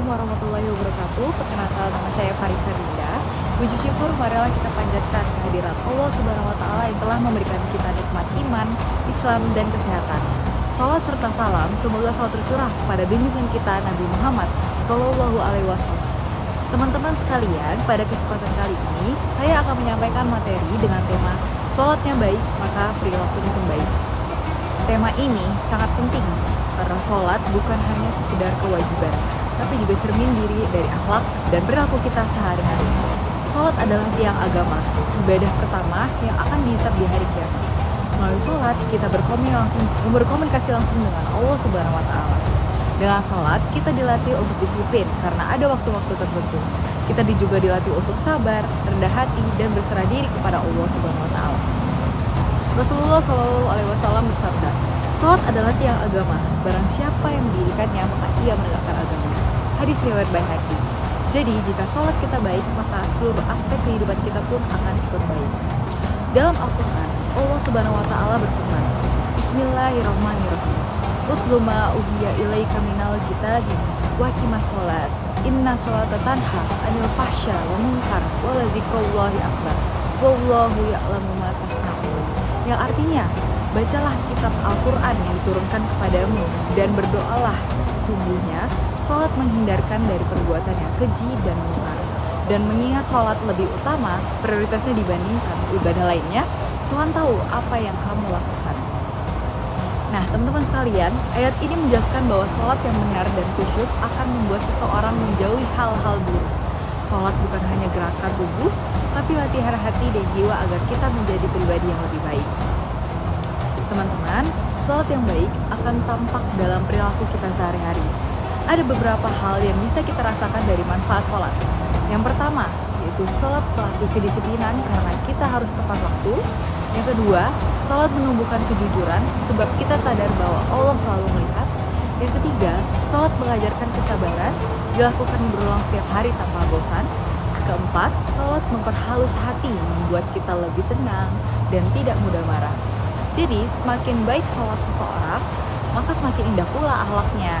warahmatullahi wabarakatuh. Perkenalkan, nama saya Farida. Puji syukur marilah kita panjatkan kehadiran Allah Subhanahu wa taala yang telah memberikan kita nikmat iman, Islam dan kesehatan. Salat serta salam semoga selalu tercurah pada junjungan kita Nabi Muhammad Shallallahu alaihi wasallam. Teman-teman sekalian, pada kesempatan kali ini saya akan menyampaikan materi dengan tema salatnya baik, maka perilakunya pun baik. Tema ini sangat penting karena sholat bukan hanya sekedar kewajiban, tapi juga cermin diri dari akhlak dan perilaku kita sehari-hari. Sholat adalah tiang agama, ibadah pertama yang akan dihisab di hari kiamat. Melalui sholat, kita berkomunikasi langsung dengan Allah Subhanahu wa taala. Dengan sholat, kita dilatih untuk disiplin karena ada waktu-waktu tertentu. Kita juga dilatih untuk sabar, rendah hati, dan berserah diri kepada Allah Subhanahu wa taala. Rasulullah Shallallahu alaihi wasallam bersabda, "Salat adalah tiang agama. Barang siapa yang mendirikannya, maka ia menegakkan agama." Hadis riwayat Baihaqi. Jadi, jika salat kita baik, maka seluruh aspek kehidupan kita pun akan ikut baik. Dalam Al-Qur'an, Allah Subhanahu wa taala berfirman, "Bismillahirrahmanirrahim. Utlu ma uhiya ilaika minal kitabi wa aqimas shalat. Inna sholata tanha 'anil fahsya wa munkar wa la dzikrullahi akbar. Wallahu ya'lamu ma tasna'un." Yang artinya, bacalah kitab Al-Quran yang diturunkan kepadamu dan berdoalah. Sesungguhnya, sholat menghindarkan dari perbuatan yang keji dan munkar. Dan mengingat sholat lebih utama, prioritasnya dibandingkan ibadah lainnya, Tuhan tahu apa yang kamu lakukan. Nah, teman-teman sekalian, ayat ini menjelaskan bahwa sholat yang benar dan khusyuk akan membuat seseorang menjauhi hal-hal buruk. Sholat bukan hanya gerakan tubuh, tapi latihan hati dan jiwa agar kita menjadi pribadi yang lebih baik. Teman-teman, sholat yang baik akan tampak dalam perilaku kita sehari-hari. Ada beberapa hal yang bisa kita rasakan dari manfaat sholat. Yang pertama, yaitu sholat melatih kedisiplinan karena kita harus tepat waktu. Yang kedua, sholat menumbuhkan kejujuran sebab kita sadar bahwa Allah selalu melihat. Yang ketiga, sholat mengajarkan kesabaran, dilakukan berulang setiap hari tanpa bosan. Keempat, sholat memperhalus hati, membuat kita lebih tenang dan tidak mudah marah. Jadi, semakin baik sholat seseorang, maka semakin indah pula akhlaknya.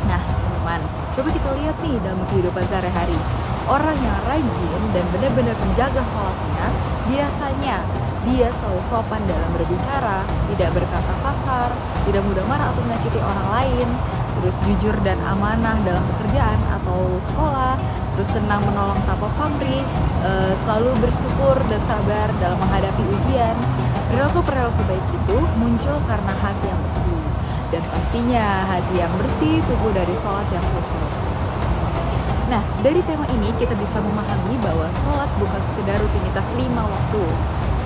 Nah, teman-teman, coba kita lihat nih dalam kehidupan sehari-hari. Orang yang rajin dan benar-benar menjaga sholatnya, biasanya dia selalu sopan dalam berbicara, tidak berkata kasar, tidak mudah marah atau menyakiti orang lain, terus jujur dan amanah dalam pekerjaan atau sekolah, terus senang menolong tanpa pamrih, selalu bersyukur dan sabar dalam menghadapi ujian. Perilaku baik itu muncul karena hati yang bersih, dan pastinya hati yang bersih tumbuh dari sholat yang khusyuk. Nah, dari tema ini kita bisa memahami bahwa sholat bukan sekedar rutinitas 5 waktu.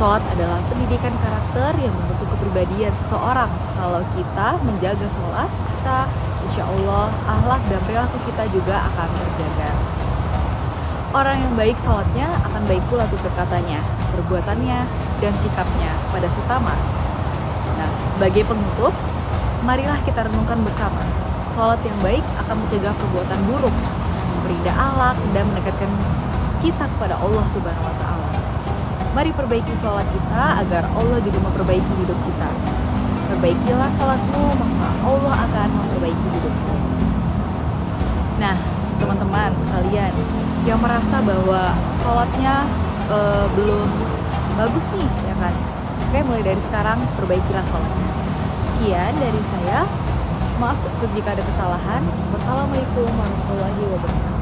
Sholat adalah pendidikan karakter yang membentuk kepribadian seseorang. Kalau kita menjaga sholat, kita insya Allah akhlak dan perilaku kita juga akan terjaga. Orang yang baik sholatnya akan baik pula tutur katanya, perbuatannya, dan sikapnya pada sesama. Nah, sebagai penutup, marilah kita renungkan bersama. Sholat yang baik akan mencegah perbuatan buruk, memperindah akhlak, dan mendekatkan kita kepada Allah Subhanahu wa taala. Mari perbaiki sholat kita agar Allah juga memperbaiki hidup kita. Perbaikilah sholatmu, maka Allah akan memperbaiki hidupmu. Nah, teman-teman sekalian yang merasa bahwa sholatnya belum bagus nih, ya kan? Oke, mulai dari sekarang perbaikilah sholatnya. Sekian dari saya. Maaf jika ada kesalahan. Wassalamualaikum warahmatullahi wabarakatuh.